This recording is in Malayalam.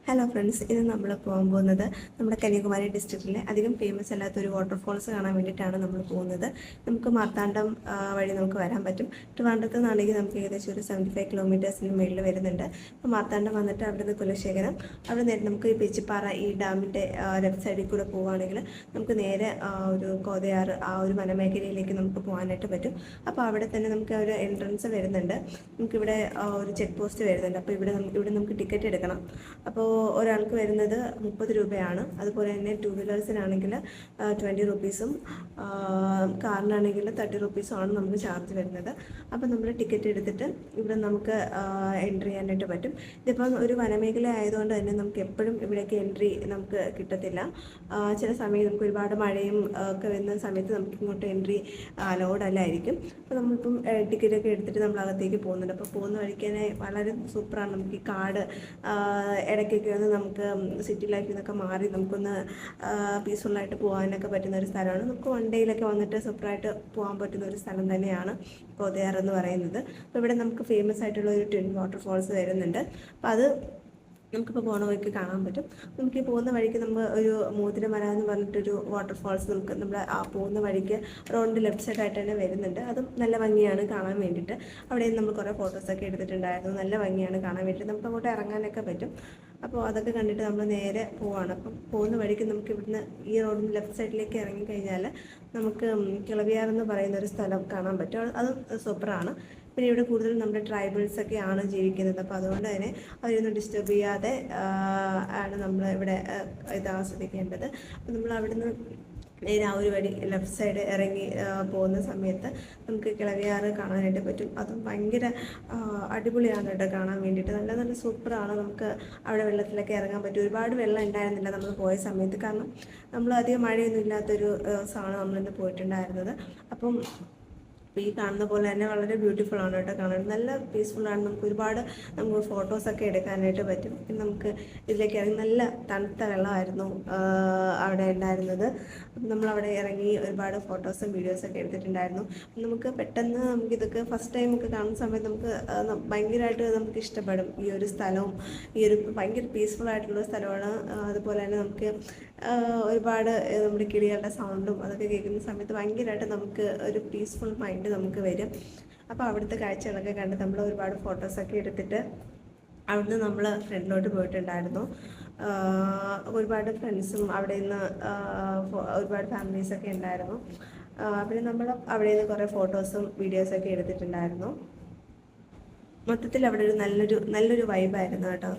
ഹലോ ഫ്രണ്ട്സ്, ഇത് നമ്മൾ പോകാൻ പോകുന്നത് നമ്മുടെ കന്യാകുമാരി ഡിസ്ട്രിക്റ്റിലെ അധികം ഫേമസ് അല്ലാത്തൊരു വാട്ടർഫോൾസ് കാണാൻ വേണ്ടിയിട്ടാണ് നമ്മൾ പോകുന്നത്. നമുക്ക് മാർത്താണ്ഡം വഴി നമുക്ക് വരാൻ പറ്റും. ട്രിവാൻഡ്രത്ത് നിന്നാണെങ്കിൽ നമുക്ക് ഏകദേശം ഒരു 75 കിലോമീറ്റേഴ്സിന് മേളിൽ വരുന്നുണ്ട്. അപ്പോൾ മാർത്താണ്ഡം വന്നിട്ട് അവിടെ നിന്ന് കുലശേഖരം, അവിടെ നേരെ നമുക്ക് ഈ പേച്ചിപ്പാറ ഈ ഡാമിൻ്റെ ലെഫ്റ്റ് സൈഡിൽ കൂടെ പോവുകയാണെങ്കിൽ നമുക്ക് നേരെ ഒരു കോതയാറ് ആ ഒരു വനമേഖലയിലേക്ക് നമുക്ക് പോകാനായിട്ട് പറ്റും. അപ്പോൾ അവിടെ തന്നെ നമുക്ക് ഒരു എൻട്രൻസ് വരുന്നുണ്ട്. നമുക്കിവിടെ ഒരു ചെക്ക് പോസ്റ്റ് വരുന്നുണ്ട്. അപ്പോൾ ഇവിടെ നമുക്ക് ടിക്കറ്റ് എടുക്കണം. അപ്പോൾ ഒരാൾക്ക് വരുന്നത് 30 രൂപയാണ്. അതുപോലെ തന്നെ 2 വീലേഴ്സിനാണെങ്കിൽ 20 റുപ്പീസും കാറിനാണെങ്കിൽ 30 റുപ്പീസും ആണ് നമുക്ക് ചാർജ് വരുന്നത്. അപ്പോൾ നമ്മൾ ടിക്കറ്റ് എടുത്തിട്ട് ഇവിടെ നമുക്ക് എൻട്രി ചെയ്യാനായിട്ട് പറ്റും. ഇതിപ്പം ഒരു വനമേഖല ആയതുകൊണ്ട് തന്നെ നമുക്ക് എപ്പോഴും ഇവിടേക്ക് എൻട്രി നമുക്ക് കിട്ടത്തില്ല. ചില സമയം നമുക്ക് ഒരുപാട് മഴയും ഒക്കെ വരുന്ന സമയത്ത് നമുക്ക് ഇങ്ങോട്ട് എൻട്രി അലൗഡ് അല്ലായിരിക്കും. അപ്പോൾ നമ്മളിപ്പം ടിക്കറ്റൊക്കെ എടുത്തിട്ട് നമ്മൾ അകത്തേക്ക് പോകുന്നുണ്ട്. അപ്പോൾ പോകുന്ന വഴിക്ക് തന്നെ വളരെ സൂപ്പറാണ്. നമുക്ക് ഈ കാട് ഇടയ്ക്കൊക്കെ ഒന്ന് നമുക്ക് സിറ്റി ലൈഫിൽ നിന്നൊക്കെ മാറി നമുക്കൊന്ന് പീസ്ഫുള്ളായിട്ട് പോകാനൊക്കെ പറ്റുന്ന ഒരു സ്ഥലമാണ്. നമുക്ക് വൺ ഡേയിലൊക്കെ വന്നിട്ട് സൂപ്പറായിട്ട് പോകാൻ പറ്റുന്ന ഒരു സ്ഥലം തന്നെയാണ് കോതയാർ എന്ന് പറയുന്നത്. അപ്പോൾ ഇവിടെ നമുക്ക് ഫേമസ് ആയിട്ടുള്ള ഒരു ട്വിൻ വാട്ടർഫോൾസ് വരുന്നുണ്ട്. അപ്പോൾ അത് നമുക്കിപ്പോൾ പോകുന്ന വഴിക്ക് കാണാൻ പറ്റും. നമുക്ക് ഈ പോകുന്ന വഴിക്ക് നമ്മൾ ഒരു മോതിരമല എന്ന് പറഞ്ഞിട്ടൊരു വാട്ടർഫോൾസ് നമ്മൾ ആ പോകുന്ന വഴിക്ക് റോഡിൻ്റെ ലെഫ്റ്റ് സൈഡായിട്ട് തന്നെ വരുന്നുണ്ട്. അതും നല്ല ഭംഗിയാണ് കാണാൻ വേണ്ടിയിട്ട്. അവിടെ നമ്മൾ കുറേ ഫോട്ടോസൊക്കെ എടുത്തിട്ടുണ്ടായിരുന്നു. നല്ല ഭംഗിയാണ് കാണാൻ വേണ്ടിയിട്ട്. നമുക്ക് അങ്ങോട്ട് ഇറങ്ങാനൊക്കെ പറ്റും. അപ്പോൾ അതൊക്കെ കണ്ടിട്ട് നമ്മൾ നേരെ പോവാണ്. അപ്പം പോകുന്ന വഴിക്ക് നമുക്ക് ഇവിടുന്ന് ഈ റോഡിൻ്റെ ലെഫ്റ്റ് സൈഡിലേക്ക് ഇറങ്ങിക്കഴിഞ്ഞാൽ നമുക്ക് കിളവിയാർ എന്ന് പറയുന്ന ഒരു സ്ഥലം കാണാൻ പറ്റും. അതും സൂപ്പറാണ്. പിന്നെ ഇവിടെ കൂടുതലും നമ്മുടെ ട്രൈബൽസൊക്കെയാണ് ജീവിക്കുന്നത്. അപ്പോൾ അതുകൊണ്ട് തന്നെ അവരൊന്നും ഡിസ്റ്റർബ് ചെയ്യാതെ ആണ് നമ്മൾ ഇവിടെ ഇത് ആസ്വദിക്കേണ്ടത്. അപ്പോൾ നമ്മൾ അവിടുന്ന് നേരെ ആ ഒരു വഴി ലെഫ്റ്റ് സൈഡ് ഇറങ്ങി പോകുന്ന സമയത്ത് നമുക്ക് കിളവിയാറ് കാണാനായിട്ട് പറ്റും. അതും ഭയങ്കര അടിപൊളിയാണ് കേട്ടോ കാണാൻ വേണ്ടിയിട്ട്. നല്ല നല്ല സൂപ്പറാണ്. നമുക്ക് അവിടെ വെള്ളത്തിലൊക്കെ ഇറങ്ങാൻ പറ്റും. ഒരുപാട് വെള്ളം ഉണ്ടായിരുന്നില്ല നമ്മൾ പോയ സമയത്ത്, കാരണം നമ്മൾ അധികം മഴയൊന്നും ഇല്ലാത്തൊരു ദിവസമാണ് നമ്മളിന്ന് പോയിട്ടുണ്ടായിരുന്നത്. അപ്പം ഈ കാണുന്ന പോലെ തന്നെ വളരെ ബ്യൂട്ടിഫുൾ ആണ് കേട്ടോ കാണാൻ. നല്ല പീസ്ഫുള്ളാണ്. നമുക്ക് ഫോട്ടോസൊക്കെ എടുക്കാനായിട്ട് പറ്റും. പിന്നെ നമുക്ക് ഇതിലേക്ക് ഇറങ്ങി നല്ല തണുത്ത വെള്ളമായിരുന്നു അവിടെ ഉണ്ടായിരുന്നത്. അപ്പം നമ്മളവിടെ ഇറങ്ങി ഒരുപാട് ഫോട്ടോസും വീഡിയോസൊക്കെ എടുത്തിട്ടുണ്ടായിരുന്നു. നമുക്ക് പെട്ടെന്ന് നമുക്കിതൊക്കെ ഫസ്റ്റ് ടൈം ഒക്കെ കാണുന്ന സമയത്ത് നമുക്ക് ഭയങ്കരമായിട്ട് നമുക്ക് ഇഷ്ടപ്പെടും ഈ ഒരു സ്ഥലവും. ഈ ഒരു ഭയങ്കര പീസ്ഫുൾ ആയിട്ടുള്ള സ്ഥലമാണ്. അതുപോലെ തന്നെ നമുക്ക് ഒരുപാട് നമ്മുടെ കിളികളുടെ സൗണ്ടും അതൊക്കെ കേൾക്കുന്ന സമയത്ത് ഭയങ്കരമായിട്ട് നമുക്ക് ഒരു പീസ്ഫുൾ മൈൻഡ് നമുക്ക് വരും. അപ്പോൾ അവിടുത്തെ കാഴ്ചകളൊക്കെ കണ്ട് നമ്മൾ ഒരുപാട് ഫോട്ടോസൊക്കെ എടുത്തിട്ട് അവിടുന്ന് നമ്മൾ ഫ്രണ്ടിലോട്ട് പോയിട്ടുണ്ടായിരുന്നു. ഒരുപാട് ഫ്രണ്ട്സും അവിടെ നിന്ന് ഒരുപാട് ഫാമിലീസൊക്കെ ഉണ്ടായിരുന്നു. പിന്നെ നമ്മൾ അവിടെ നിന്ന് കുറേ ഫോട്ടോസും വീഡിയോസൊക്കെ എടുത്തിട്ടുണ്ടായിരുന്നു. മൊത്തത്തിൽ അവിടെ ഒരു നല്ലൊരു വൈബായിരുന്നു കേട്ടോ.